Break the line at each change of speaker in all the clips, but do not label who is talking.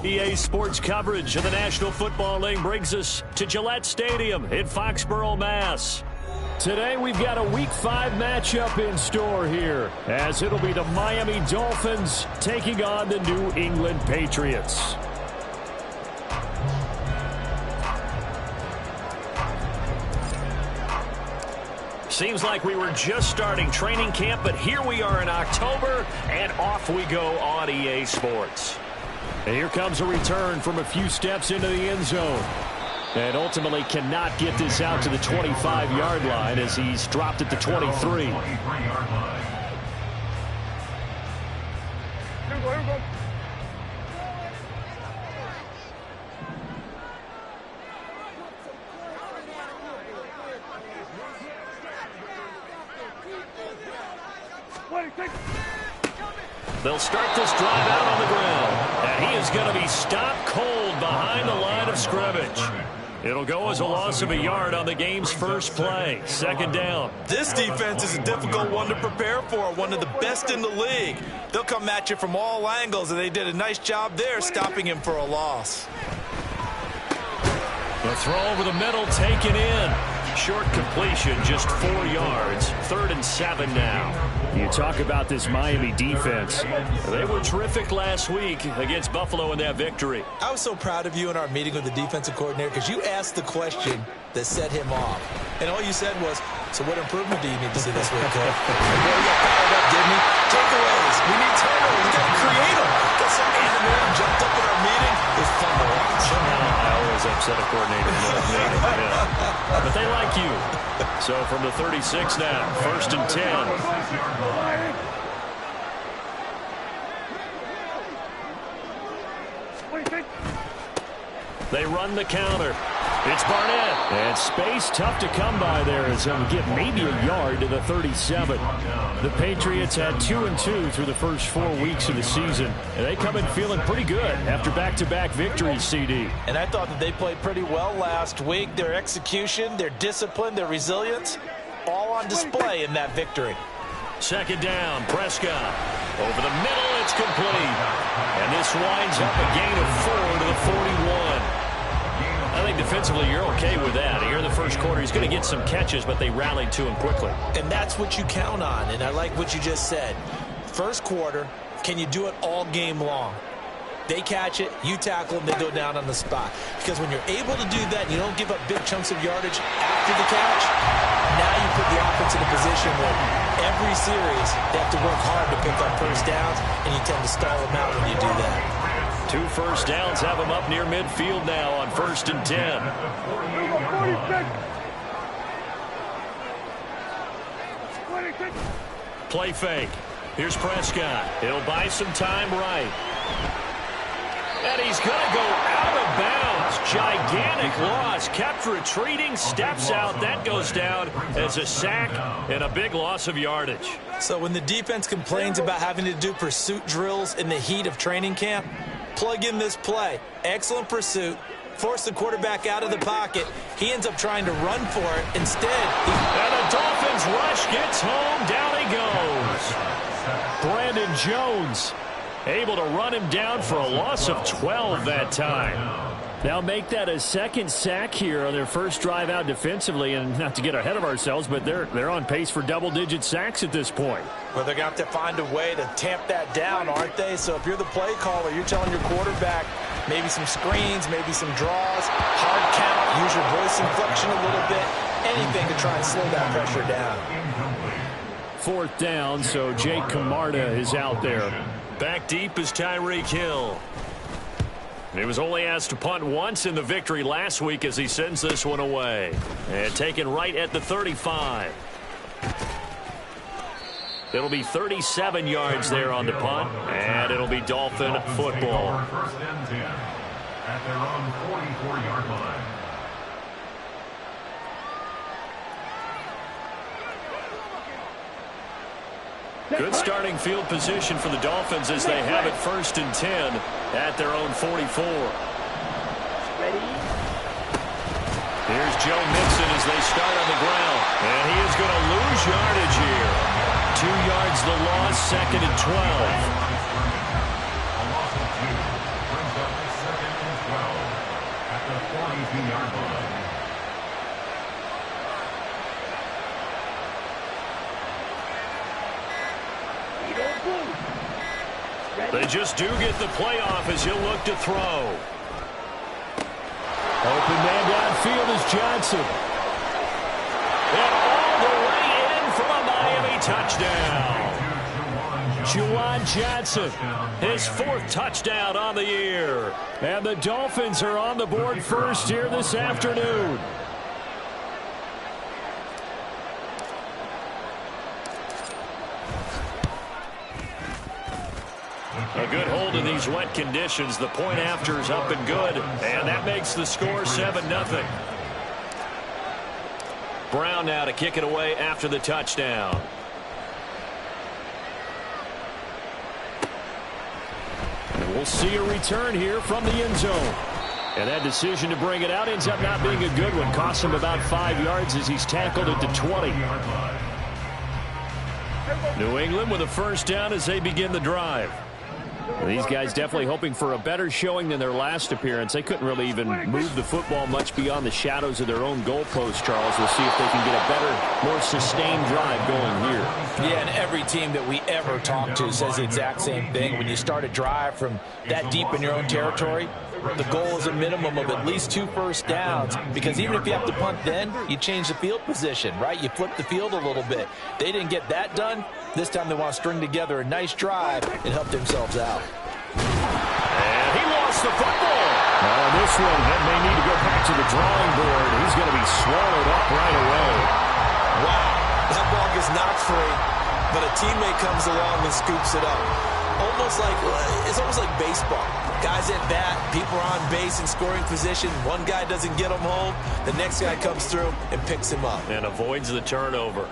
EA Sports coverage of the National Football League brings us to Gillette Stadium in Foxborough, Mass. Today we've got a Week 5 matchup in store here, as it'll be the Miami Dolphins taking on the New England Patriots. Seems like we were just starting training camp, but here we are in October, and off we go on EA Sports. And here comes a return from a few steps into the end zone. And ultimately cannot get this out to the 25-yard line as he's dropped at the 23. They'll start this drive out on the ground, and he is going to be stopped cold behind the line of scrimmage. It'll go as a loss of a yard on the game's first play. Second down.
This defense is a difficult one to prepare for, one of the best in the league. They'll come at you from all angles, and they did a nice job there stopping him for a loss.
The throw over the middle taken in. Short completion, just 4 yards. 3rd and 7 now. You talk about this Miami defense. They were terrific last week against Buffalo in that victory.
I was so proud of you in our meeting with the defensive coordinator because you asked the question that set him off. And all you said was, so what improvement do you need to see this week, Coach? Well, you got fired up, didn't he? Takeaways. We need turnovers. We got to create them. Got some animated jumped up in our meeting. It was fun to watch.
Somehow I always upset a coordinator in that meeting. Yeah. But they like you. So from the 36 now, 1st and 10. They run the counter. It's Barnett. And space tough to come by there as they'll get maybe a yard to the 37. The Patriots had 2-2 through the first 4 weeks of the season. And they come in feeling pretty good after back-to-back victories, CD.
And I thought that they played pretty well last week. Their execution, their discipline, their resilience, all on display in that victory.
Second down, Prescott. Over the middle, it's complete. And this winds up a gain of 4 to the 41. I think defensively you're okay with that. Here in the first quarter, he's going to get some catches, but they rallied to him quickly.
And that's what you count on, and I like what you just said. First quarter, can you do it all game long? They catch it, you tackle them, they go down on the spot. Because when you're able to do that, you don't give up big chunks of yardage after the catch, now you put the offense in a position where every series they have to work hard to pick up first downs, and you tend to stall them out when you do that.
2 first downs have him up near midfield now on 1st and 10. Play fake. Here's Prescott. He'll buy some time right. And he's going to go out of bounds. Gigantic loss. Kept retreating. Steps out. That goes down as a sack and a big loss of yardage.
So when the defense complains about having to do pursuit drills in the heat of training camp, plug in this play. Excellent pursuit. Force the quarterback out of the pocket. He ends up trying to run for it. Instead,
and the Dolphins rush gets home. Down he goes. Brandon Jones able to run him down for a loss of 12 that time. Now make that a second sack here on their first drive out defensively, and not to get ahead of ourselves, but they're on pace for double-digit sacks at this point.
Well, they're going to have to find a way to tamp that down, aren't they? So if you're the play caller, you're telling your quarterback maybe some screens, maybe some draws, hard count, use your voice inflection a little bit, anything to try and slow that pressure down.
4th down, so Jake Camarda is out there. Back deep is Tyreek Hill. He was only asked to punt once in the victory last week as he sends this one away. And taken right at the 35. It'll be 37 yards there on the punt, and it'll be Dolphin football.
First and 10 at their own 44-yard line.
Good starting field position for the Dolphins as they have it first and 10 at their own 44. Here's Joe Mixon as they start on the ground. And he is going to lose yardage here. 2 yards the loss, second and 12.
A loss of 2 brings up second and 12 at the 42-yard line.
They just do get the playoff as he'll look to throw. Open man downfield is Johnson. And all the way in for a Miami touchdown. Juwan Johnson, his 4th touchdown on the year. And the Dolphins are on the board first here this afternoon. A good hold in these wet conditions. The point after is up and good, and that makes the score 7-0. Brown now to kick it away after the touchdown. And we'll see a return here from the end zone. And that decision to bring it out ends up not being a good one. Costs him about 5 yards as he's tackled at the 20. New England with a first down as they begin the drive. These guys definitely hoping for a better showing than their last appearance. They couldn't really even move the football much beyond the shadows of their own goalpost, Charles. We'll see if they can get a better, more sustained drive going here.
Yeah, and every team that we ever talk to says the exact same thing. When you start a drive from that deep in your own territory, the goal is a minimum of at least 2 first downs, because even if you have to punt then, you change the field position, right? You flip the field a little bit. They didn't get that done. This time they want to string together a nice drive and help themselves out.
And he lost the football. Now this one may need to go back to the drawing board. He's going to be swallowed up right away.
Wow, that ball gets knocked free, but a teammate comes along and scoops it up. It's almost like baseball. Guys at bat, people are on base in scoring position. One guy doesn't get him home. The next guy comes through and picks him up.
And avoids the turnover.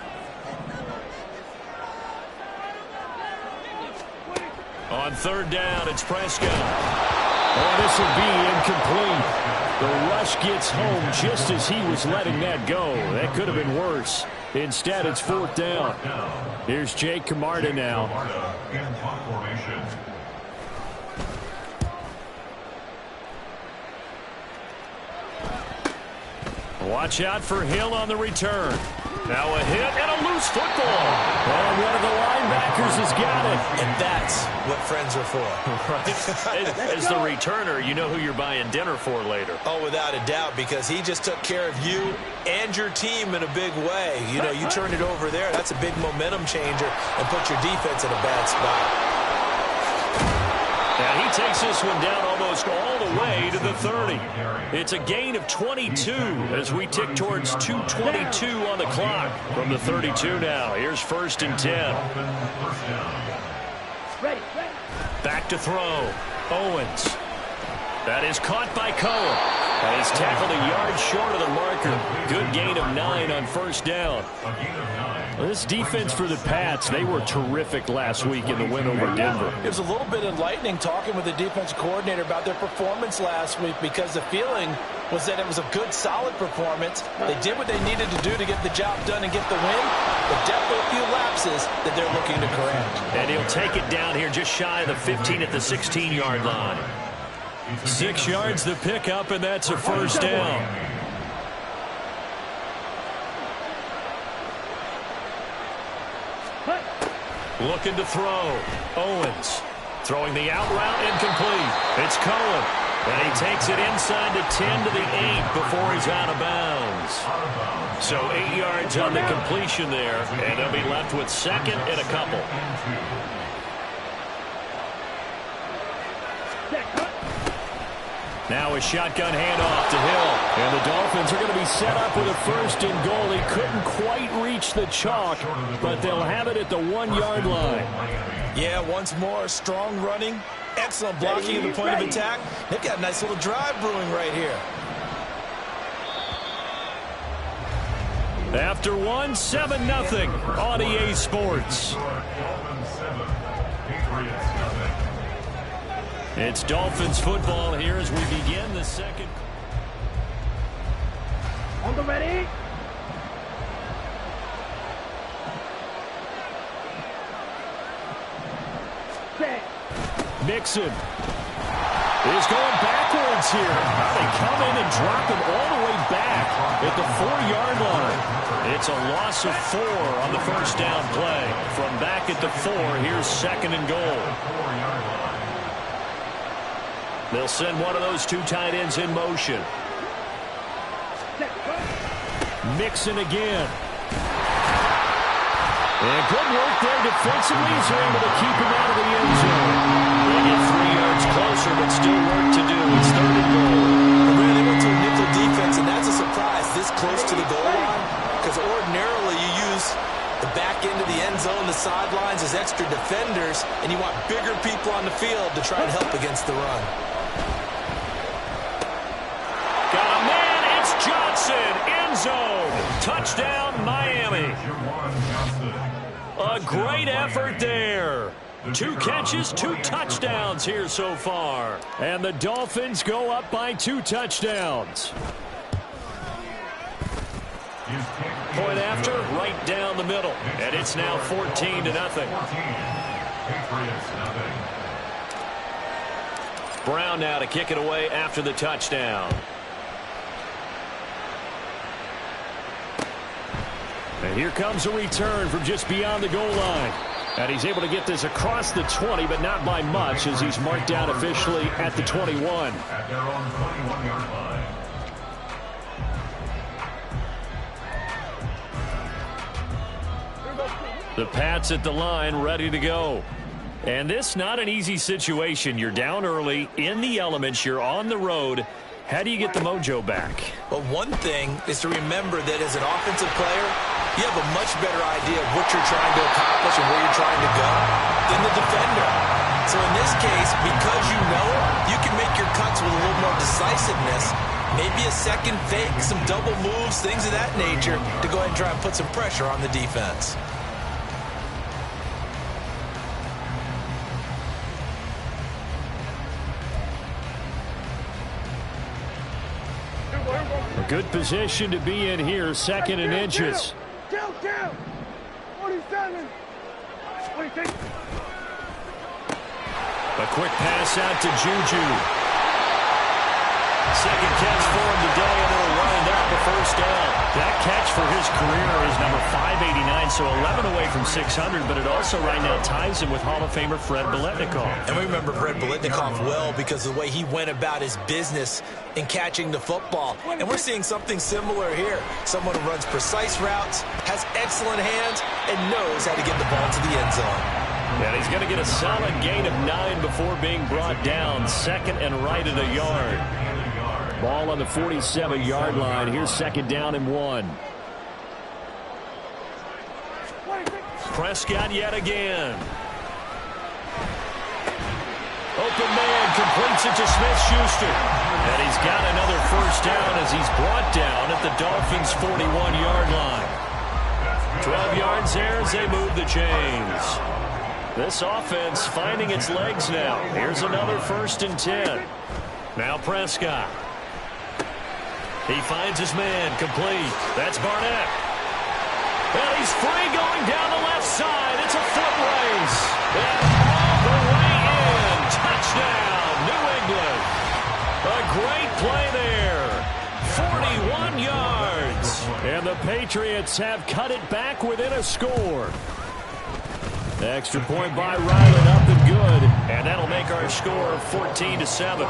On third down, it's Prescott. Oh, this will be incomplete. The rush gets home just as he was letting that go. That could have been worse. Instead, it's 4th down. Here's Jake Camarda now. Watch out for Hill on the return. Now a hit and a loose football. And one of the linebackers has got it.
And that's what friends are for.
Right? As the returner, you know who you're buying dinner for later.
Oh, without a doubt, because he just took care of you and your team in a big way. You know, you turn it over there, that's a big momentum changer and put your defense in a bad spot.
And he takes this one down almost all the way to the 30. It's a gain of 22 as we tick towards 2:22 on the clock. From the 32 now, here's 1st and 10. Back to throw. Owens. That is caught by Cohen. And he's tackled a yard short of the marker. Good gain of 9 on first down. Well, this defense for the Pats, they were terrific last week in the win over Denver.
It was a little bit enlightening talking with the defensive coordinator about their performance last week, because the feeling was that it was a good, solid performance. They did what they needed to do to get the job done and get the win, but definitely a few lapses that they're looking to correct.
And he'll take it down here just shy of the 15 at the 16-yard line. 6 yards the pickup, and that's a first down. Looking to throw. Owens throwing the out route, incomplete. It's Cohen. And he takes it inside the 10 to the 8 before he's out of bounds. So 8 yards on the completion there, and they'll be left with 2nd and a couple. Now a shotgun handoff to Hill. And the Dolphins are going to be set up with a 1st and goal. He couldn't quite reach the chalk, but they'll have it at the 1-yard line.
Yeah, once more, strong running, excellent blocking at the point of attack. They've got a nice little drive brewing right here.
After 1, 7-0 on EA Sports. It's Dolphins football here as we begin the second.
On the ready. Set.
Mixon is going backwards here. They come in and drop him all the way back at the 4-yard line. It's a loss of 4 on the 1st down play. From back at the 4, here's 2nd and goal. They'll send one of those 2 tight ends in motion. Mixon again. And good work there defensively as they're able to keep him out of the end zone. They get 3 yards closer, but still work to do. It's 3rd and goal.
Really, they went to a nickel defense, and that's a surprise this close to the goal line, because ordinarily you use the back end of the end zone, the sidelines as extra defenders, and you want bigger people on the field to try and help against the run.
Got a man, it's Johnson, end zone, touchdown Miami. A great effort there. 2 catches, 2 touchdowns here so far. And the Dolphins go up by 2 touchdowns. Point after, right down the middle. And it's now 14-0. Brown now to kick it away after the touchdown. And here comes a return from just beyond the goal line. And he's able to get this across the 20, but not by much, as he's marked down officially at the 21.
At their own 21-yard line.
The Pats at the line, ready to go. And this not an easy situation. You're down early, in the elements, you're on the road. How do you get the mojo back?
Well, one thing is to remember that as an offensive player, you have a much better idea of what you're trying to accomplish and where you're trying to go than the defender. So in this case, because you know it, you can make your cuts with a little more decisiveness, maybe a second fake, some double moves, things of that nature, to go ahead and try and put some pressure on the defense.
A good position to be in here, 2nd and inches.
Down. 47. 26.
A quick pass out to Juju. Second catch for him today, and it'll wind up a 1st down. That catch for his career is number 589, so 11 away from 600, but it also right now ties him with Hall of Famer Fred Biletnikoff.
And we remember Fred Biletnikoff well because of the way he went about his business in catching the football. And we're seeing something similar here. Someone who runs precise routes, has excellent hands, and knows how to get the ball to the end zone.
And he's going to get a solid gain of 9 before being brought down. 2nd and right at a yard. Ball on the 47-yard line. Here's 2nd down and 1. Prescott yet again. Open man completes it to Smith-Schuster. And he's got another 1st down as he's brought down at the Dolphins' 41-yard line. 12 yards there as they move the chains. This offense finding its legs now. Here's another 1st and 10. Now Prescott. He finds his man complete. That's Barnett. And he's free going down the left side. It's a foot race. And all the way in. Touchdown, New England. A great play there. 41 yards. And the Patriots have cut it back within a score. Extra point by Ryland, up and good. And that'll make our score 14-7.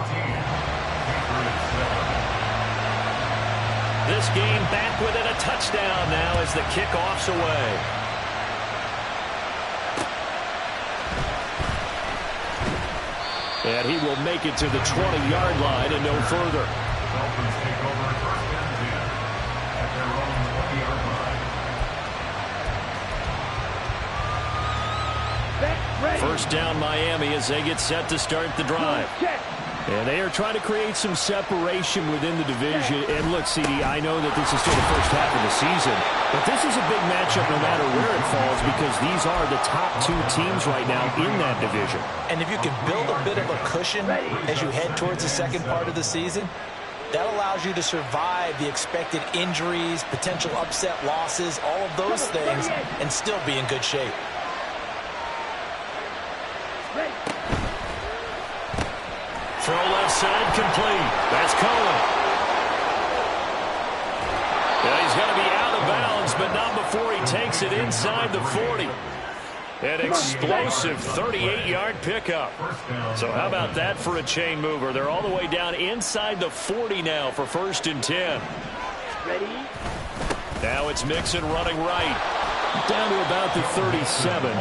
This game back within a touchdown now as the kickoff's away. And he will make it to the 20-yard line and no further.
Dolphins take over first and 10 at their own 20-yard line.
First down Miami as they get set to start the drive. And they are trying to create some separation within the division. And look, CD, I know that this is still the first half of the season, but this is a big matchup no matter where it falls because these are the top two teams right now in that division.
And if you can build a bit of a cushion as you head towards the second part of the season, that allows you to survive the expected injuries, potential upset losses, all of those things, and still be in good shape.
Throw left side complete. That's Cohen. Yeah, he's going to be out of bounds, but not before he takes it inside the 40. An explosive 38-yard pickup. So how about that for a chain mover? They're all the way down inside the 40 now for first and 10.
Ready?
Now it's Mixon running right. Down to about the 37.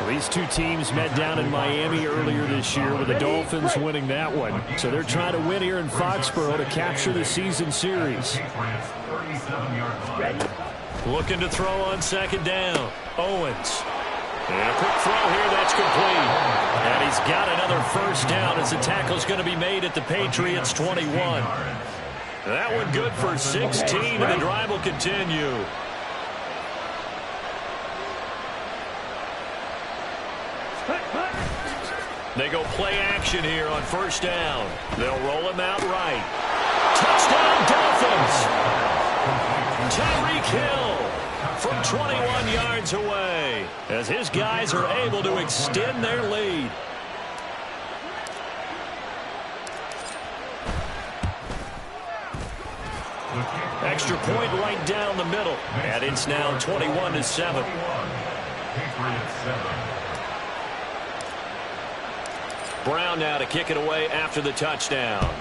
These two teams met down in Miami earlier this year with the Dolphins winning that one. So they're trying to win here in Foxborough to capture the season series. Looking to throw on second down. Owens. And a quick throw here, that's complete. And he's got another first down as the tackle's going to be made at the Patriots 21. That one good for 16, and the drive will continue. They go play action here on first down. They'll roll him out right. Touchdown, Dolphins! Tyreek Hill from 21 yards away as his guys are able to extend their lead. Extra point right down the middle. And it's now 21-7. Brown now to kick it away after the touchdown.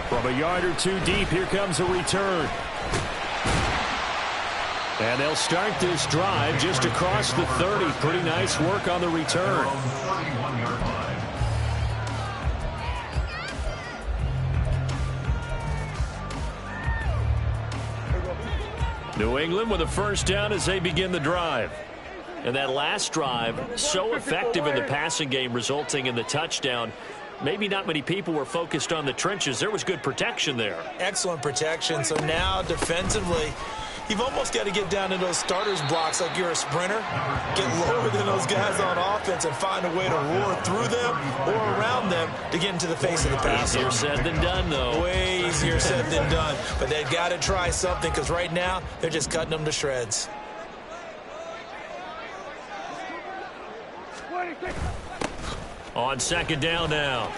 From a yard or two deep, here comes a return. And they'll start this drive just across the 30. Pretty nice work on the return. New England with a first down as they begin the drive. And that last drive, so effective in the passing game, resulting in the touchdown. Maybe not many people were focused on the trenches. There was good protection there.
Excellent protection. So now defensively, you've almost got to get down to those starters blocks like you're a sprinter. Get lower than those guys on offense and find a way to roar through them or around them to get into the face of the passer.
Easier said than done, though.
Way easier said than done. But they've got to try something because right now they're just cutting them to shreds.
On second down now.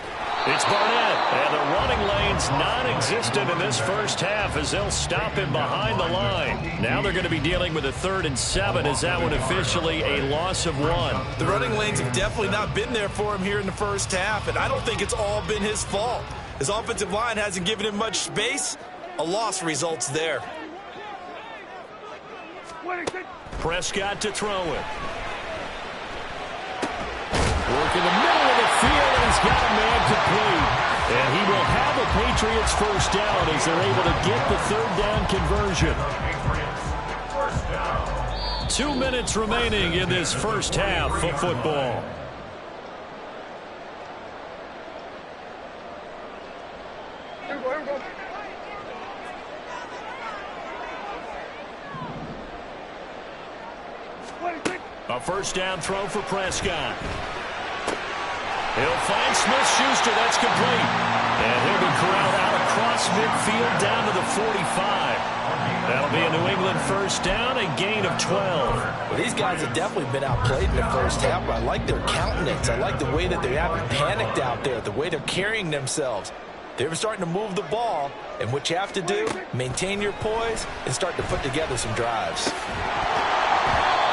It's Barnett, and the running lane's non-existent in this first half as they'll stop him behind the line. Now they're going to be dealing with a 3rd and 7 as that one officially a loss of 1.
The running lanes have definitely not been there for him here in the first half, and I don't think it's all been his fault. His offensive line hasn't given him much space. A loss results there.
Prescott to throw it. Work in the middle of the field, and he's got a man complete. And he will have a Patriots first down as they're able to get the 3rd down conversion. 2 minutes remaining in this first half of football. A first down throw for Prescott. He'll find Smith-Schuster. That's complete. And he'll be corralled out across midfield down to the 45. That'll be a New England first down, a gain of 12.
Well, these guys have definitely been outplayed in the first half, but I like their countenance. I like the way that they haven't panicked out there, the way they're carrying themselves. They're starting to move the ball, and what you have to do, maintain your poise and start to put together some drives.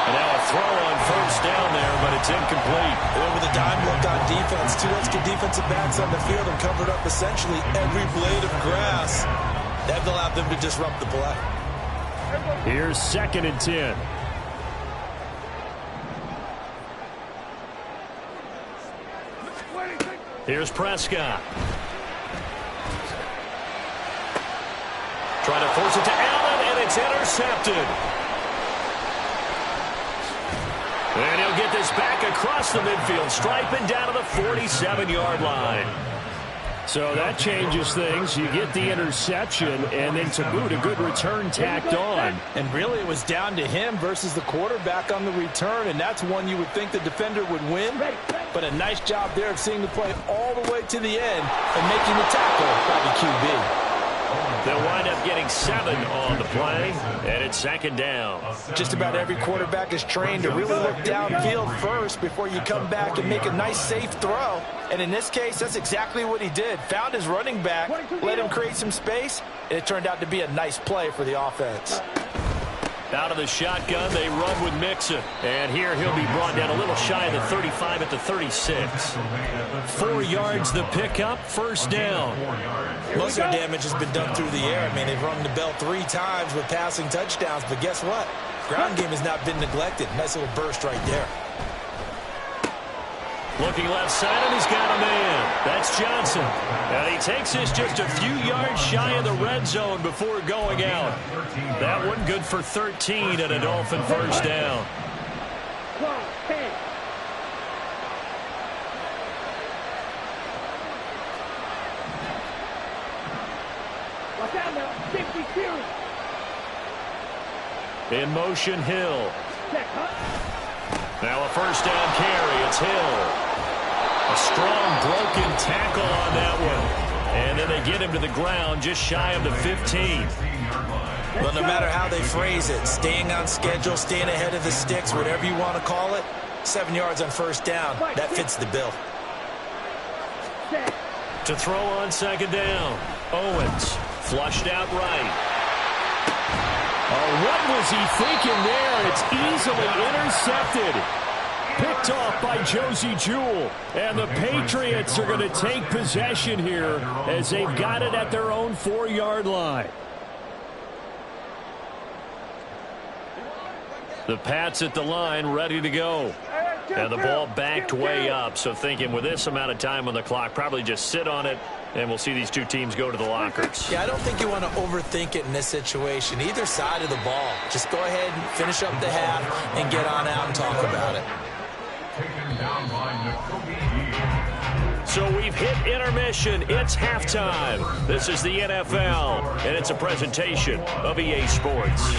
And now a throw on first down there, but it's incomplete.
And with a dime look on defense, 2 extra defensive backs on the field and covered up essentially every blade of grass. That allowed them to disrupt the play.
Here's 2nd and 10. Here's Prescott. Trying to force it to Allen, and it's intercepted. And he'll get this back across the midfield stripe and down to the 47-yard line. So that changes things. You get the interception, and then to boot, a good return tacked on.
And really, it was down to him versus the quarterback on the return, and that's one you would think the defender would win. But a nice job there of seeing the play all the way to the end and making the tackle by the QB.
They'll wind up getting 7 on the play, and it's second down.
Just about every quarterback is trained to really look downfield first before you come back and make a nice, safe throw. And in this case, that's exactly what he did. Found his running back, let him create some space, and it turned out to be a nice play for the offense.
Out of the shotgun, they run with Mixon. And here he'll be brought down a little shy of the 35 at the 36. 4 yards the pickup, first down.
Most of their damage has been done through the air. I mean, they've rung the bell 3 times with passing touchdowns, but guess what? Ground game has not been neglected. Nice little burst right there.
Looking left side, and he's got a man. That's Johnson. And he takes this just a few yards shy of the red zone before going out. That one good for 13 and a Dolphin first down.
Watch out now. Safety clear.
In motion, Hill. Now a first down carry. It's Hill. A strong broken tackle on that one. And then they get him to the ground just shy of the 15.
Well, no matter how they phrase it, staying on schedule, staying ahead of the sticks, whatever you want to call it, 7 yards on first down, that fits the bill.
To throw on second down, Owens flushed out right. Oh, what was he thinking there? It's easily intercepted. Picked off by Josie Jewell. And the Patriots are going to take possession here as they've got it at their own 4-yard line. The Pats at the line, ready to go. And the ball backed way up, so thinking with this amount of time on the clock, probably just sit on it, and we'll see these two teams go to the lockers.
Yeah, I don't think you want to overthink it in this situation, either side of the ball. Just go ahead and finish up the half and get on out and talk about it.
So we've hit intermission. It's halftime. This is the NFL, and it's a presentation of EA Sports.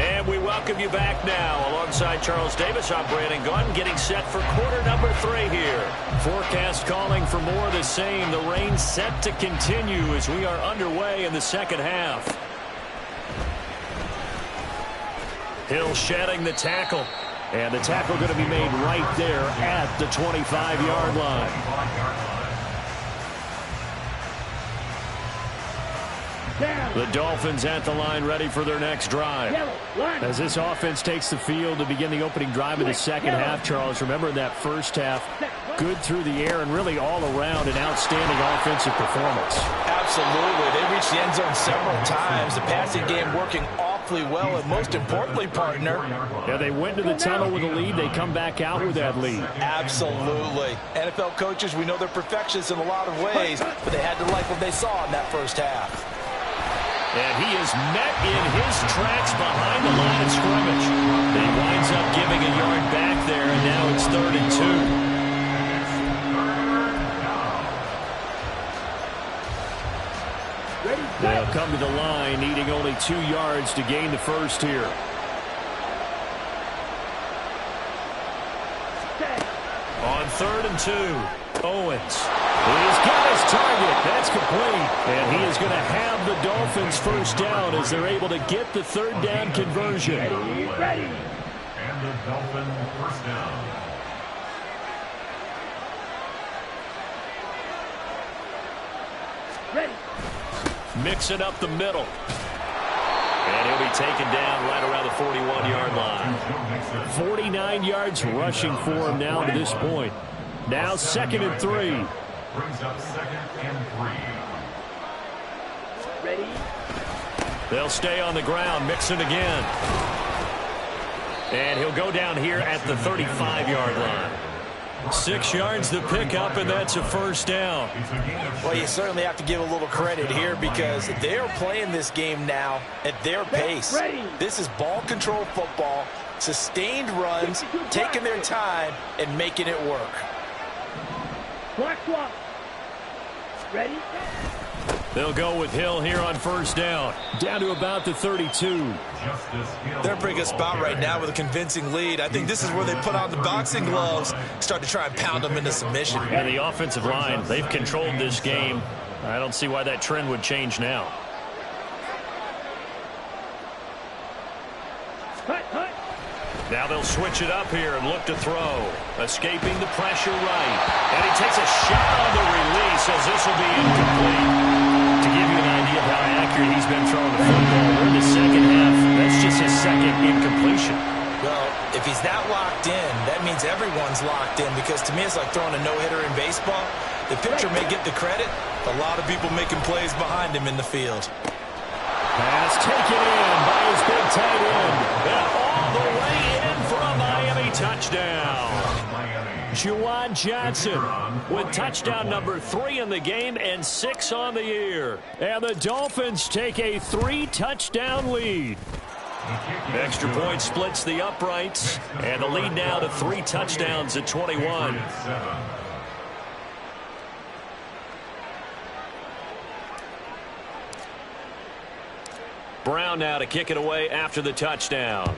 And we welcome you back now. Alongside Charles Davis, I'm Brandon Gaudin, getting set for quarter number 3 here. Forecast calling for more of the same. The rain set to continue as we are underway in the second half. Hill shedding the tackle. And the tackle going to be made right there at the 25-yard line. The Dolphins at the line, ready for their next drive. As this offense takes the field to begin the opening drive of the second half, Charles, remember that first half, good through the air and really all around an outstanding offensive performance.
Absolutely. They reached the end zone several times. The passing game working awfully well, and most importantly, partner.
Yeah, they went to the tunnel with a lead. They come back out with that lead.
Absolutely. NFL coaches, we know they're perfectionists in a lot of ways, but they had to like what they saw in that first half.
And he is met in his tracks behind the line of scrimmage. He winds up giving a yard back there, and now it's 3rd and 2. They'll come to the line, needing only 2 yards to gain the first here. On 3rd and 2, Owens. He's got his target. That's complete. And he is going to have the Dolphins first down as they're able to get the 3rd down conversion.
Ready.
And the Dolphin first down.
Ready.
Mix it up the middle. And he'll be taken down right around the 41-yard line. 49 yards rushing for him now to this point. Now 2nd and 3.
Brings up 2nd and 3.
Ready.
They'll stay on the ground, mix it again. And he'll go down here at the 35-yard line. 6 yards to pick up, and that's a first down.
Well, you certainly have to give a little credit here because they're playing this game now at their pace. This is ball control football, sustained runs, taking their time, and making it work.
Black swap. Ready?
They'll go with Hill here on first down. Down to about the 32.
They're in a pretty good spot right now with a convincing lead. I think this is where they put on the boxing gloves, start to try and pound them into submission.
And the offensive line, they've controlled this game. I don't see why that trend would change now. Now they'll switch it up here and look to throw. Escaping the pressure right. And he takes a shot on the release as this will be incomplete. To give you an idea of how accurate he's been throwing the football, we're in the second half. That's just his second incompletion.
Well, if he's that locked in, that means everyone's locked in because to me it's like throwing a no-hitter in baseball. The pitcher may get the credit. A lot of people making plays behind him in the field.
Pass taken in by his big tight end. And all the way in for a Miami touchdown. Juwan Johnson with touchdown number 3 in the game and 6 on the year. And the Dolphins take a 3-touchdown lead. Extra point splits the uprights. And the lead now to 3 touchdowns at 21. Brown now to kick it away after the touchdown.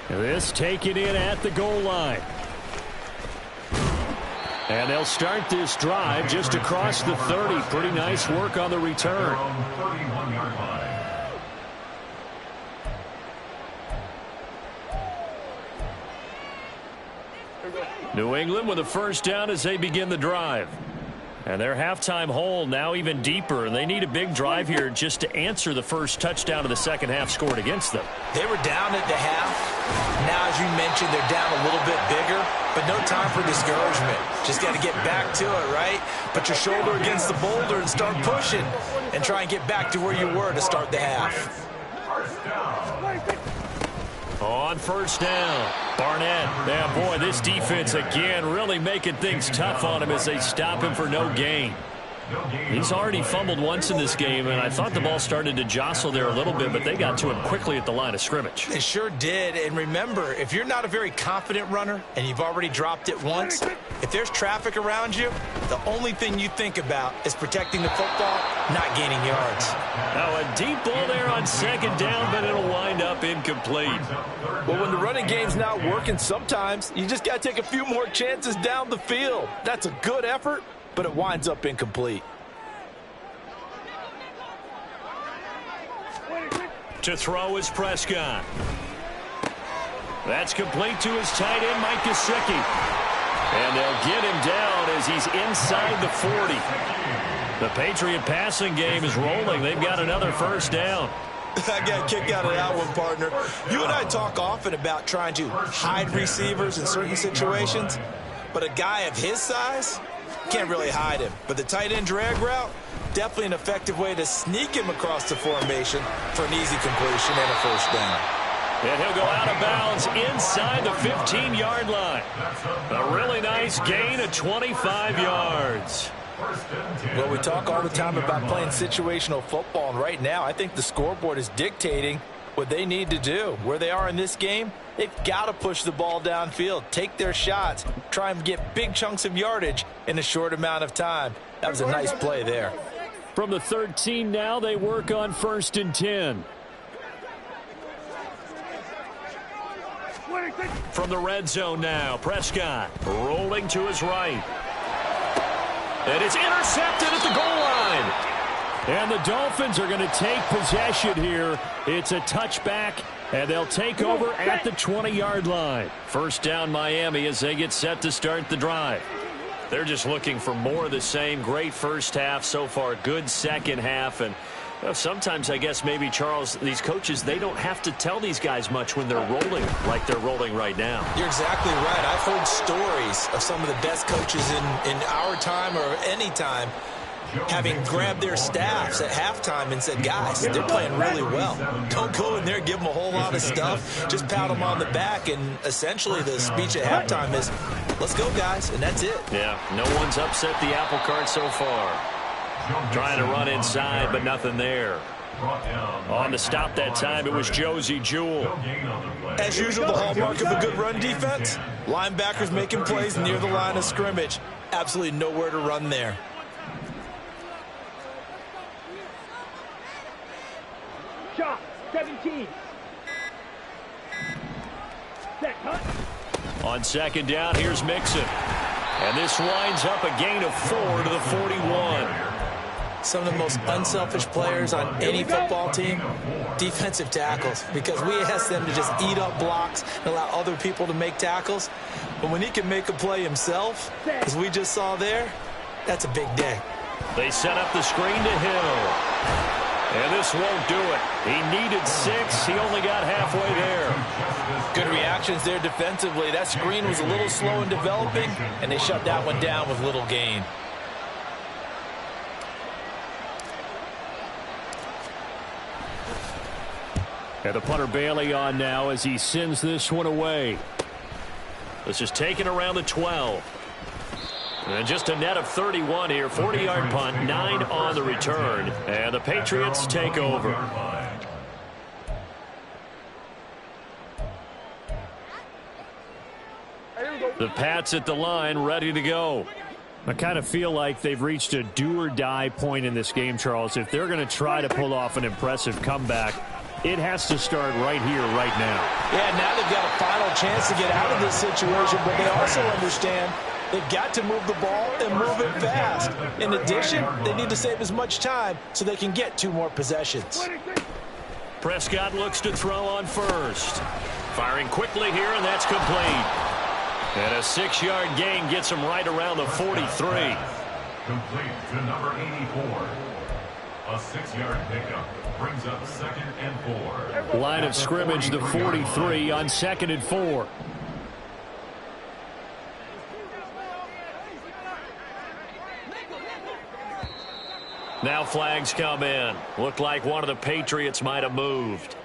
This taken in at the goal line. And they'll start this drive just across the 30. Pretty nice work on the return. New England with a first down as they begin the drive. And their halftime hole now even deeper, and they need a big drive here just to answer the first touchdown of the second half scored against them.
They were down at the half. Now, as you mentioned, they're down a little bit bigger, but no time for discouragement. Just got to get back to it, right? Put your shoulder against the boulder and start pushing and try and get back to where you were to start the half.
On first down, Barnett. Yeah, boy, this defense again really making things tough on him as they stop him for no gain. He's already fumbled once in this game, and I thought the ball started to jostle there a little bit, but they got to him quickly at the line of scrimmage.
They sure did, and remember, if you're not a very confident runner and you've already dropped it once, if there's traffic around you, the only thing you think about is protecting the football, not gaining yards.
Now a deep ball there on second down, but it'll wind up incomplete.
Well, when the running game's not working, sometimes you just got to take a few more chances down the field. That's a good effort, but it winds up incomplete.
To throw is Prescott. That's complete to his tight end, Mike Gesicki. And they'll get him down as he's inside the 40. The Patriot passing game is rolling. They've got another first down.
I got kicked out of that one, partner. You and I talk often about trying to hide receivers in certain situations, but a guy of his size can't really hide him. But the tight end drag route, definitely an effective way to sneak him across the formation for an easy completion and a first down.
And he'll go out of bounds inside the 15-yard line. A really nice gain of 25 yards.
Well, we talk all the time about playing situational football, and right now I think the scoreboard is dictating what they need to do. Where they are in this game, they've got to push the ball downfield, take their shots, try and get big chunks of yardage in a short amount of time. That was a nice play there.
From the 13 now, they work on 1st and 10. From the red zone now, Prescott rolling to his right. And it's intercepted at the goal line. And the Dolphins are going to take possession here. It's a touchback, and they'll take over at the 20-yard line. First down, Miami, as they get set to start the drive. They're just looking for more of the same. Great first half so far. Good second half. And sometimes, I guess, maybe, Charles, these coaches, they don't have to tell these guys much when they're rolling like they're rolling right now.
You're exactly right. I've heard stories of some of the best coaches in our time or any time having grabbed their staffs at halftime and said, guys, they're playing really well. Don't go in there and give them a whole lot of stuff. Just pat them on the back, and essentially the speech at halftime is, let's go, guys, and that's it.
Yeah, no one's upset the apple cart so far. Trying to run inside, but nothing there. On the stop that time, it was Josie Jewell.
As usual, the hallmark of a good run defense, linebackers making plays near the line of scrimmage. Absolutely nowhere to run there.
Shot, 17. Set, cut.
On second down, here's Mixon. And this winds up a gain of 4 to the 41.
Some of the most unselfish players on any football team, defensive tackles, because we ask them to just eat up blocks and allow other people to make tackles. But when he can make a play himself, as we just saw there, that's a big day.
They set up the screen to Hill. And this won't do it. He needed 6. He only got halfway there.
Good reactions there defensively. That screen was a little slow in developing, and they shut that one down with little gain.
And the punter Bailey on now as he sends this one away. This is taken around the 12. And just a net of 31 here. 40-yard punt, 9 on the return. And the Patriots take over. The Pats at the line, ready to go. I kind of feel like they've reached a do-or-die point in this game, Charles. If they're going to try to pull off an impressive comeback, it has to start right here, right now.
Yeah, now they've got a final chance to get out of this situation, but they also understand they've got to move the ball and move it fast. In addition, they need to save as much time so they can get 2 more possessions.
Prescott looks to throw on first. Firing quickly here, and that's complete. And a 6-yard gain gets him right around the 43.
Complete to number 84. A 6-yard pickup brings up 2nd and 4.
Line of scrimmage, the 43 on 2nd and 4. Now flags come in. Looked like one of the Patriots might have moved.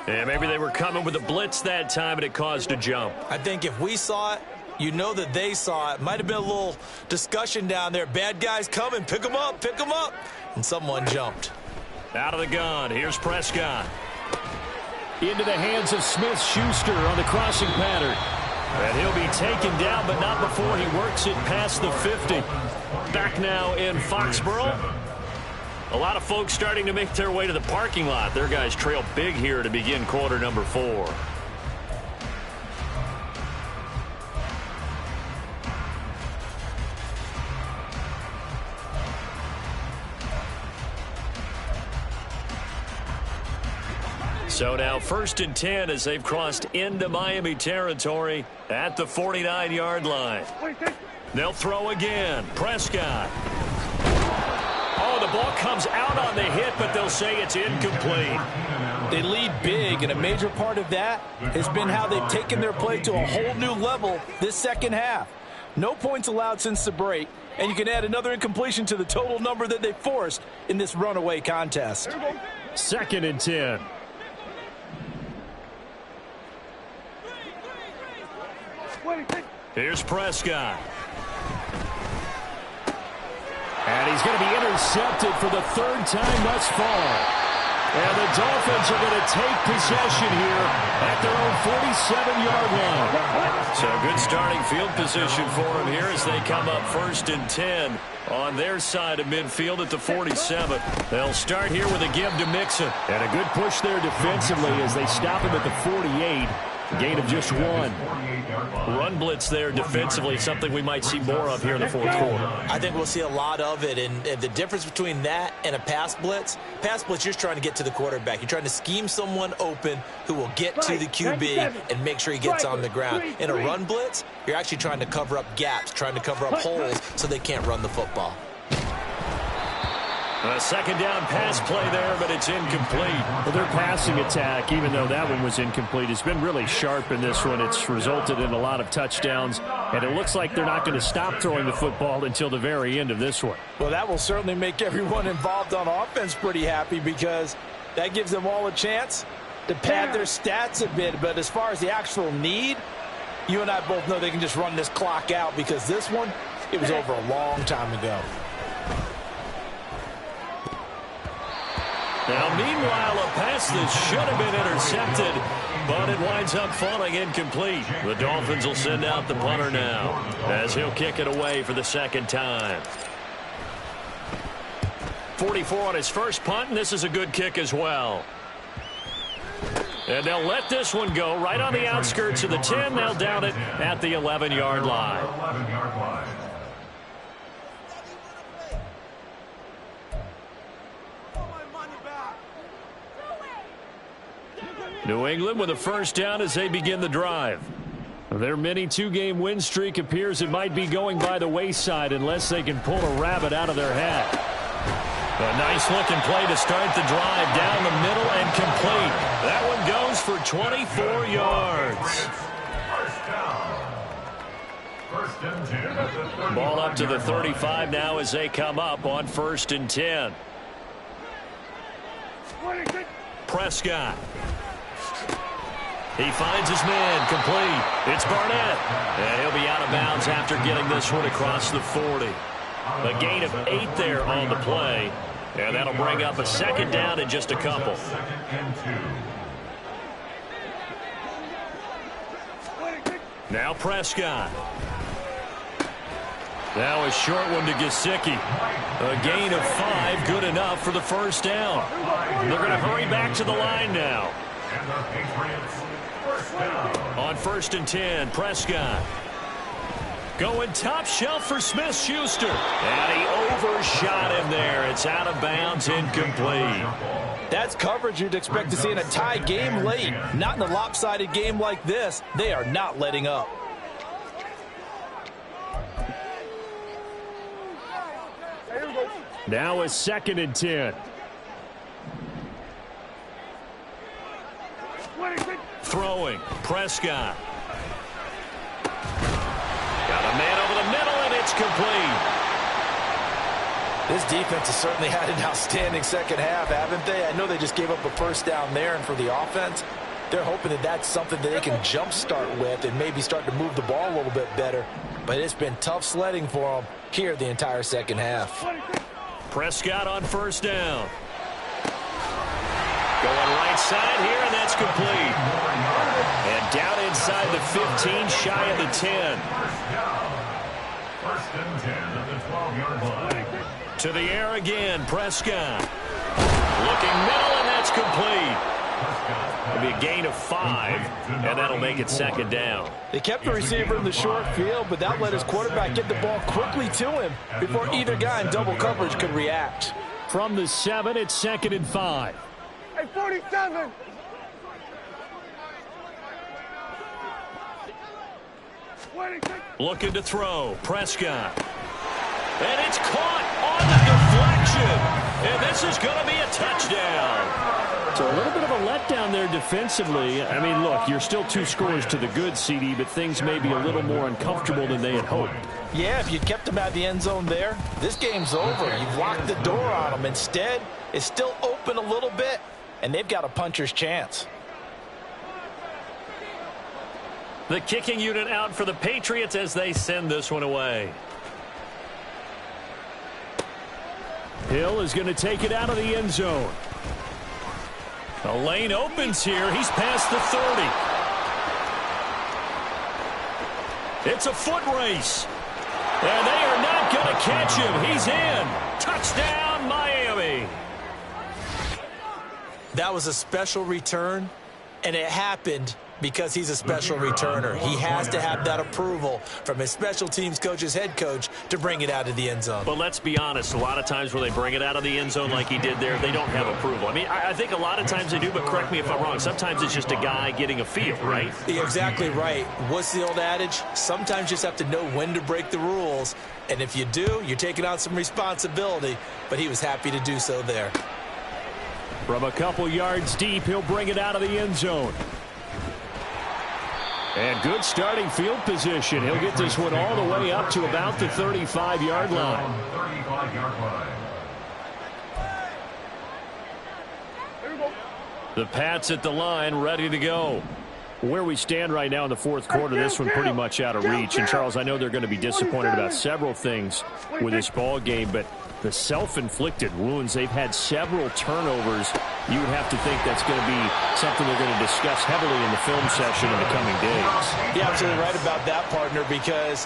And maybe they were coming with a blitz that time and it caused a jump.
I think if we saw it, you know that they saw it. Might have been a little discussion down there. Bad guys coming. Pick them up. Pick them up. And someone jumped.
Out of the gun. Here's Prescott. Into the hands of Smith-Schuster on the crossing pattern. And he'll be taken down, but not before he works it past the 50. Back now in Foxborough. A lot of folks starting to make their way to the parking lot. Their guys trail big here to begin quarter number 4. So now 1st and 10 as they've crossed into Miami territory at the 49-yard line. They'll throw again. Prescott. Oh, the ball comes out on the hit, but they'll say it's incomplete.
They lead big, and a major part of that has been how they've taken their play to a whole new level this second half. No points allowed since the break, and you can add another incompletion to the total number that they forced in this runaway contest.
2nd and 10. Here's Prescott. And he's going to be intercepted for the 3rd time thus far. And the Dolphins are going to take possession here at their own 47-yard line. So good starting field position for them here as they come up 1st and 10 on their side of midfield at the 47. They'll start here with a give to Mixon. And a good push there defensively as they stop him at the 48. Gain of just 1. Run blitz there defensively, something we might see more of here in the 4th quarter.
I think we'll see a lot of it, and the difference between that and a pass blitz, you're just trying to get to the quarterback. You're trying to scheme someone open who will get to the QB and make sure he gets on the ground. In a run blitz, you're actually trying to cover up gaps, trying to cover up holes so they can't run the football.
A 2nd down pass play there, but it's incomplete. Well, their passing attack, even though that one was incomplete, has been really sharp in this one. It's resulted in a lot of touchdowns And it looks like they're not going to stop throwing the football until the very end of this one.
Well, that will certainly make everyone involved on offense pretty happy because that gives them all a chance to pad their stats a bit. But as far as the actual need, you and I both know they can just run this clock out because this one, it was over a long time ago.
Now, meanwhile, a pass that should have been intercepted, but it winds up falling incomplete. The Dolphins will send out the punter now as he'll kick it away for the second time. 44 on his first punt, and this is a good kick as well. And they'll let this one go right on the outskirts of the 10. They'll down it at the 11-yard line.
11-yard line.
New England with a first down as they begin the drive. Their mini two-game win streak appears it might be going by the wayside unless they can pull a rabbit out of their hat. A nice-looking play to start the drive down the middle and complete. That one goes for 24 yards.
First and 10.
Ball up to the 35 now as they come up on 1st and 10. Prescott. He finds his man, complete. It's Barnett. And he'll be out of bounds after getting this one across the 40. A gain of 8 there on the play. And that'll bring up a second down in just a couple.
Second and 2.
Now Prescott. Now a short one to Gesicki. A gain of 5, good enough for the first down. They're going to hurry back to the line now.
And the Patriots first down.
On 1st and 10, Prescott. Going top shelf for Smith-Schuster. And he overshot him there. It's out of bounds, incomplete.
That's coverage you'd expect to see in a tie game late. Not in a lopsided game like this. They are not letting up.
Now a 2nd and 10. Throwing, Prescott. Got a man over the middle, and it's complete.
This defense has certainly had an outstanding second half, haven't they? I know they just gave up a first down there, and for the offense, they're hoping that that's something that they can jumpstart with and maybe start to move the ball a little bit better. But it's been tough sledding for them here the entire second half.
Prescott on 1st down. Going right side here, and that's complete. And down inside the 15, shy of the 10.
First and 10 at the 12-yard line.
To the air again, Prescott. Looking middle, and that's complete. It'll be a gain of 5, and that'll make it 2nd down.
They kept the receiver in the short field, but that let his quarterback get the ball quickly to him before either guy in double coverage could react.
From the 7, it's 2nd and 5.
Hey, 47.
Looking to throw, Prescott. And it's caught on the deflection. And this is going to be a touchdown. So a little bit of a letdown there defensively. I mean, look, you're still 2 scores to the good, CD, but things may be a little more uncomfortable than they had hoped.
Yeah, if you kept them out of the end zone there, this game's over. You've locked the door on them. Instead, it's still open a little bit, and they've got a puncher's chance.
The kicking unit out for the Patriots as they send this one away. Hill is going to take it out of the end zone. The lane opens here. He's past the 30. It's a foot race. And they are not going to catch him. He's in. Touchdown, Miami.
That was a special return, and it happened because he's a special returner. He has to have that approval from his special teams coach, his head coach, to bring it out of the end zone.
But let's be honest, a lot of times when they bring it out of the end zone like he did there, they don't have approval. I mean, I think a lot of times they do, but correct me if I'm wrong. Sometimes it's just a guy getting a feel, right?
You're exactly right. What's the old adage? Sometimes you just have to know when to break the rules. And if you do, you're taking on some responsibility. But he was happy to do so there.
From a couple yards deep, he'll bring it out of the end zone. And good starting field position. He'll get this one all the way up to about the 35-yard line.
35-yard line.
The Pats at the line, ready to go. Where we stand right now in the fourth quarter, this one pretty much out of reach. And, Charles, I know they're going to be disappointed about several things with this ball game, but the self-inflicted wounds, they've had several turnovers. You would have to think that's going to be something they're going to discuss heavily in the film session in the coming days.
You're absolutely right about that, partner, because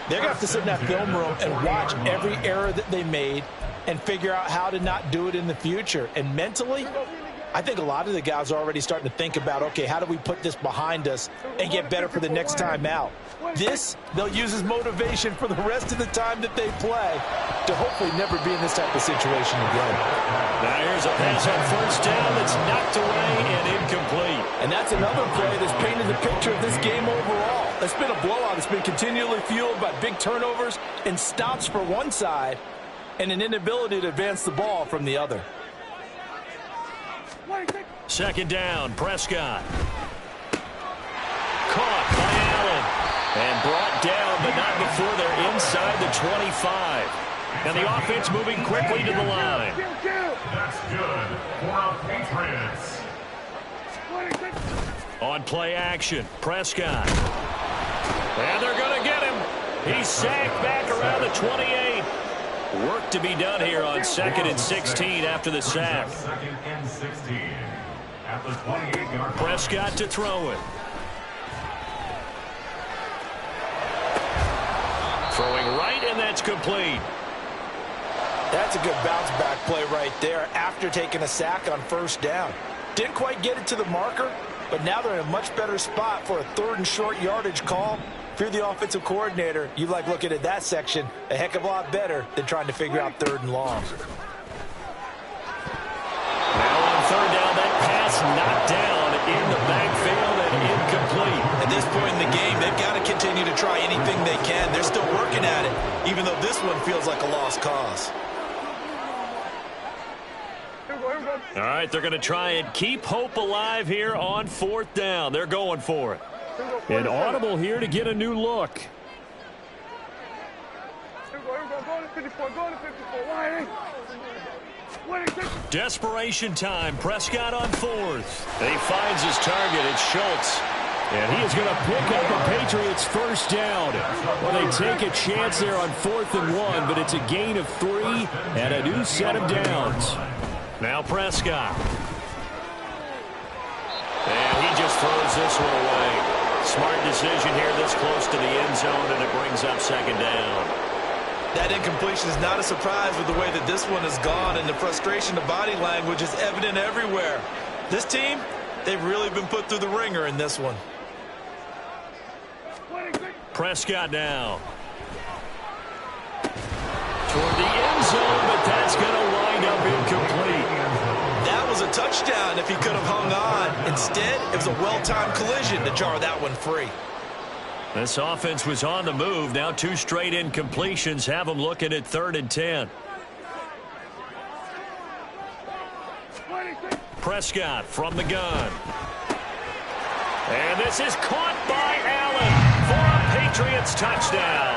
they're going to have to sit in that film room and watch every error that they made and figure out how to not do it in the future. And mentally, I think a lot of the guys are already starting to think about, okay, how do we put this behind us and get better for the next time out? This, they'll use as motivation for the rest of the time that they play to hopefully never be in this type of situation again.
Now here's a pass on first down that's knocked away and incomplete.
And that's another play that's painted the picture of this game overall. It's been a blowout. It's been continually fueled by big turnovers and stops for one side and an inability to advance the ball from the other.
Second down, Prescott. Caught by Allen. And brought down, but not before they're inside the 25. And the offense moving quickly to the line.
That's good for our Patriots.
On play action, Prescott. And they're going to get him. He's sacked back around the 28. Work to be done here on 2nd and 16 after the sack.
2nd and 16 at the 28-yard line.
Prescott to throw it. Throwing right, and that's complete.
That's a good bounce back play right there after taking a sack on first down. Didn't quite get it to the marker, but now they're in a much better spot for a 3rd and short yardage call. If you're the offensive coordinator, you like looking at that section a heck of a lot better than trying to figure out 3rd and long.
Now on 3rd down, that pass knocked down in the backfield and incomplete.
At this point in the game, they've got to continue to try anything they can. They're still working at it, even though this one feels like a lost cause.
All right, they're going to try and keep hope alive here on 4th down. They're going for it. An audible here to get a new look. Desperation time. Prescott on 4th. He finds his target. It's Schultz. And he is going to pick up a Patriots first down. Well, they take a chance there on 4th and 1, but it's a gain of 3 and a new set of downs. Now Prescott. And he just throws this one away. Smart decision here this close to the end zone, and it brings up 2nd down.
That incompletion is not a surprise with the way that this one has gone, and the frustration of body language is evident everywhere. This team, they've really been put through the ringer in this one.
Prescott now. Toward the end zone, but that's going to wind up incomplete.
That was a touchdown if he could have hung on. Instead, it was a well-timed collision to jar that one free.
This offense was on the move. Now 2 straight incompletions have them looking at 3rd and 10. Prescott from the gun. And this is caught by Allen for a Patriots touchdown.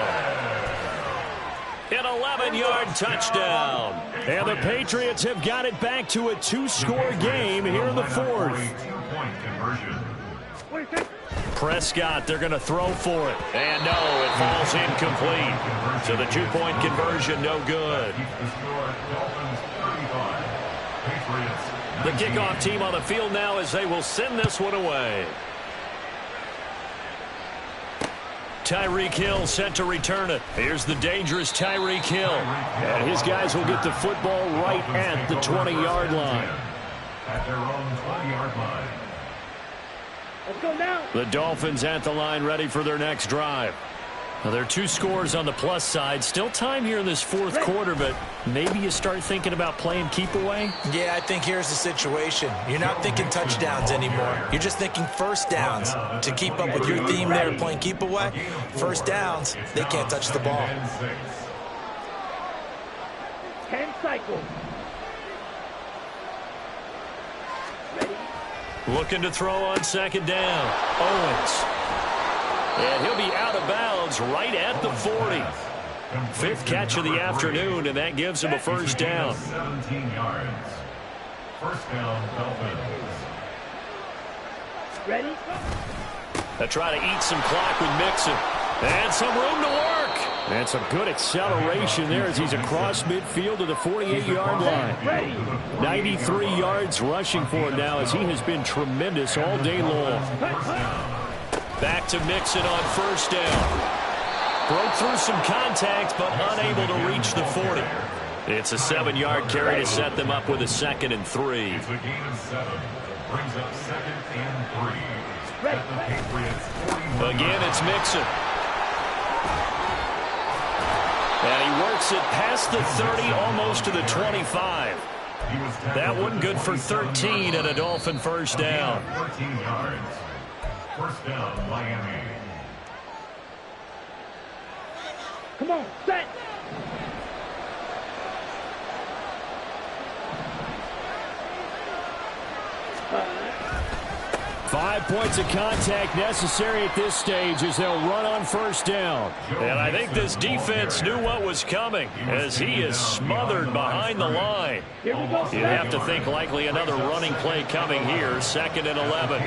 An 11-yard touchdown. And the Patriots have got it back to a 2-score game here in the 4th.
Two-point conversion.
Prescott, they're going to throw for it. And no, it falls incomplete. So the 2-point conversion, no good. The kickoff team on the field now as they will send this one away. Tyreek Hill set to return it. Here's the dangerous Tyreek Hill. And his guys will get the football right at the 20-yard line.
At their own 20-yard line.
Let's go now.
The Dolphins at the line ready for their next drive. Now, there are 2 scores on the plus side. Still time here in this 4th quarter, but maybe you start thinking about playing keep away?
Yeah, I think here's the situation. You're not thinking touchdowns anymore. You're just thinking first downs. To keep up with your theme there, playing keep away, first downs, they can't touch the ball.
10 cycles.
Looking to throw on 2nd down. Owens. And he'll be out of bounds right at the 40. Fifth catch of the afternoon, and that gives him a first down.
17 yards. First down, Dolphins.
Ready?
They try to eat some clock with Mixon. And some room to work. And some good acceleration there as he's across midfield to the 48-yard line. 93 yards rushing for him now as he has been tremendous all day long. Back to Mixon on first down. Broke through some contact, but unable to reach the 40. It's a 7-yard carry to set them up with a 2nd and 3.
It's a gain of 7. Brings up 2nd and 3. At the Patriots 41.
Again, it's Mixon. And he works it past the 30, almost to the 25. That one good for 13 and a Dolphin first down.
13 yards. First down, Miami.
Come on, set.
5 points of contact necessary at this stage as they'll run on first down. And I think this defense knew what was coming as he is smothered behind the line. You have to think likely another running play coming here. 2nd and 11.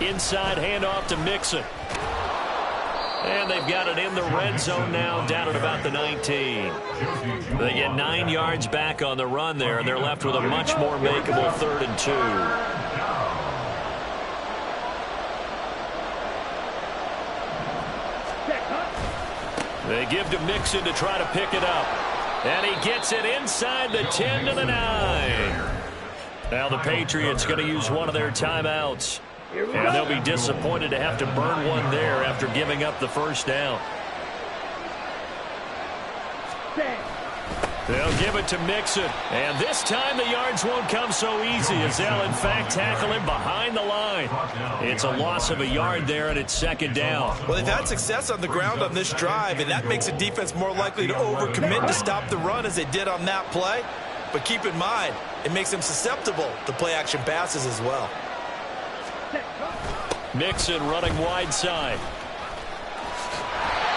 Inside handoff to Mixon. And they've got it in the red zone now, down at about the 19. They get 9 yards back on the run there, and they're left with a much more makeable 3rd and 2. They give to Mixon to try to pick it up. And he gets it inside the 10 to the 9. Now the Patriots going to use one of their timeouts. And they'll be disappointed to have to burn one there after giving up the first down. They'll give it to Mixon. And this time the yards won't come so easy as they'll, in fact, tackle him behind the line. It's a loss of a yard there, and it's 2nd down.
Well, they've had success on the ground on this drive, and that makes the defense more likely to overcommit to stop the run as they did on that play. But keep in mind, it makes them susceptible to play-action passes as well.
Mixon running wide side.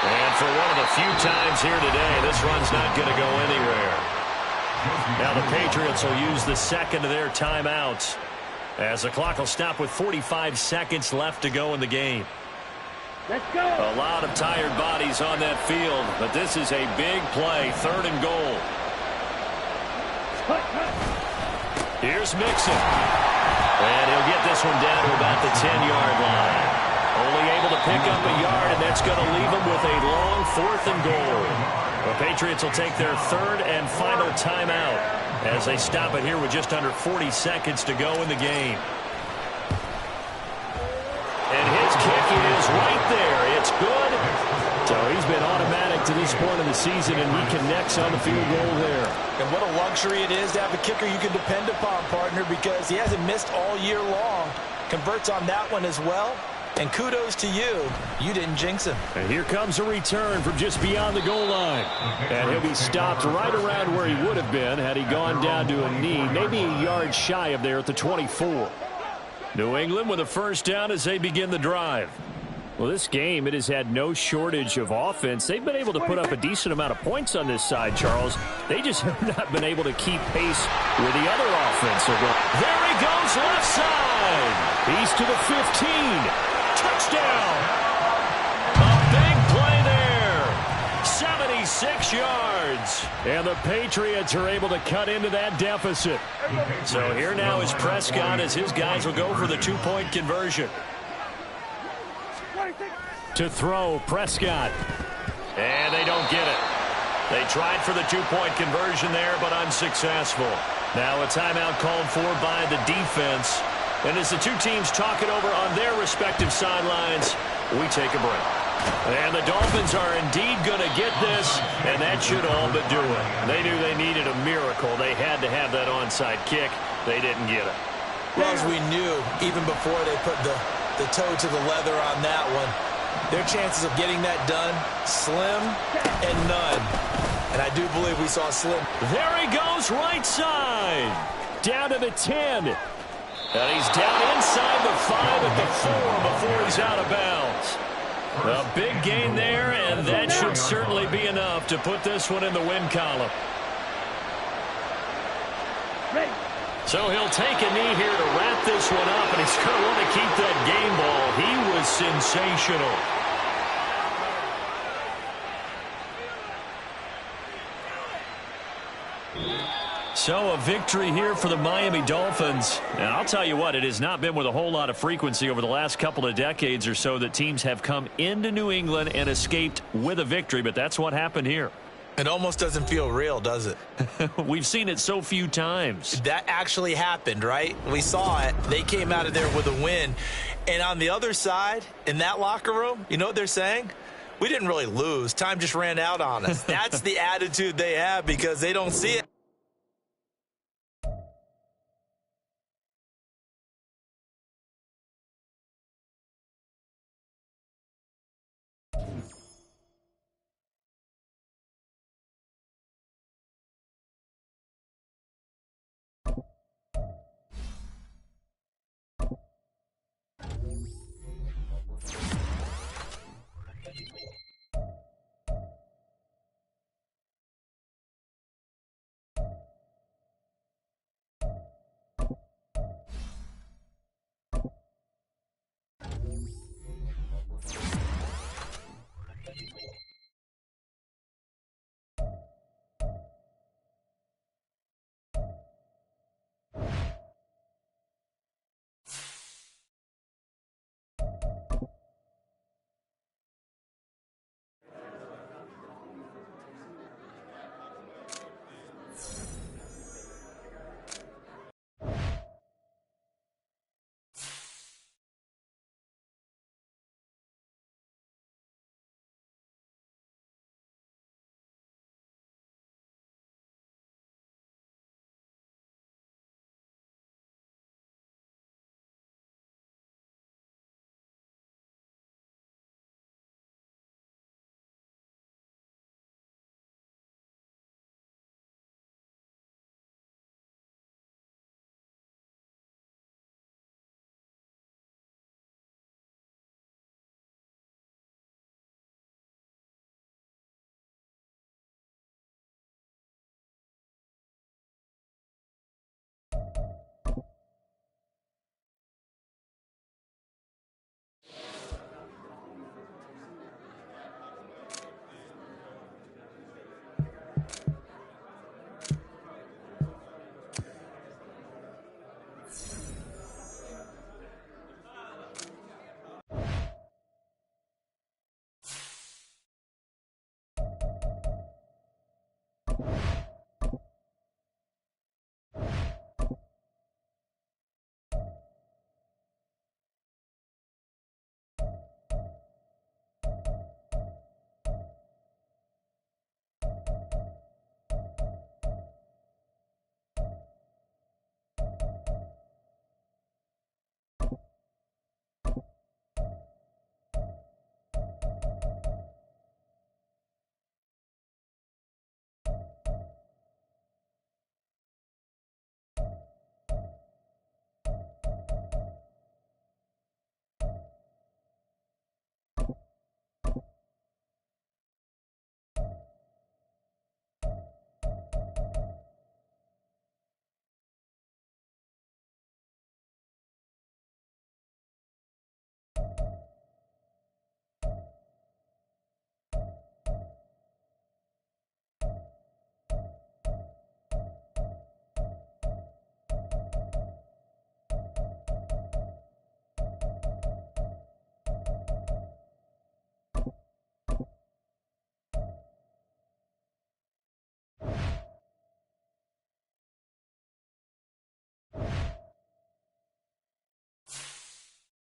And for one of the few times here today, this run's not going to go anywhere. Now the Patriots will use the 2nd of their timeouts as the clock will stop with 45 seconds left to go in the game.
Let's go.
A lot of tired bodies on that field, but this is a big play, 3rd and goal. Here's Mixon. And he'll get this one down to about the 10-yard line. Only able to pick up a yard, and that's going to leave him with a long 4th and goal. The Patriots will take their 3rd and final timeout as they stop it here with just under 40 seconds to go in the game. And his kick is right there. It's good. So he's been automatic to this point of the season, and he connects on the field goal there.
And what a luxury it is to have a kicker you can depend upon, partner, because he hasn't missed all year long. Converts on that one as well. And kudos to you. You didn't jinx him.
And here comes a return from just beyond the goal line. And he'll be stopped right around where he would have been had he gone down to a knee, maybe a yard shy of there at the 24. New England with a first down as they begin the drive. Well, this game, it has had no shortage of offense. They've been able to put up a decent amount of points on this side, Charles. They just have not been able to keep pace with the other offense. There he goes, left side. He's to the 15. Touchdown. A big play there. 76 yards. And the Patriots are able to cut into that deficit. So here now is Prescott as his guys will go for the 2-point conversion. To throw, Prescott. And they don't get it. They tried for the 2-point conversion there, but unsuccessful. Now a timeout called for by the defense. And as the two teams talk it over on their respective sidelines, we take a break. And the Dolphins are indeed going to get this, and that should all but do it. They knew they needed a miracle. They had to have that onside kick. They didn't get it.
Well, as we knew, even before they put the toe to the leather on that one, their chances of getting that done, slim and none. And I do believe we saw slim.
There he goes, right side. Down to the 10. And he's down inside the 5 at the 4 before he's out of bounds. A big gain there, and that should certainly be enough to put this one in the win column. So he'll take a knee here to wrap this one up, and he's going to want to keep that game ball. He was sensational. So a victory here for the Miami Dolphins. And I'll tell you what, it has not been with a whole lot of frequency over the last couple of decades or so that teams have come into New England and escaped with a victory, but that's what happened here.
It almost doesn't feel real, does it?
We've seen it so few times.
That actually happened, right? We saw it. They came out of there with a win. And on the other side, in that locker room, you know what they're saying? We didn't really lose. Time just ran out on us. That's the attitude they have because they don't see it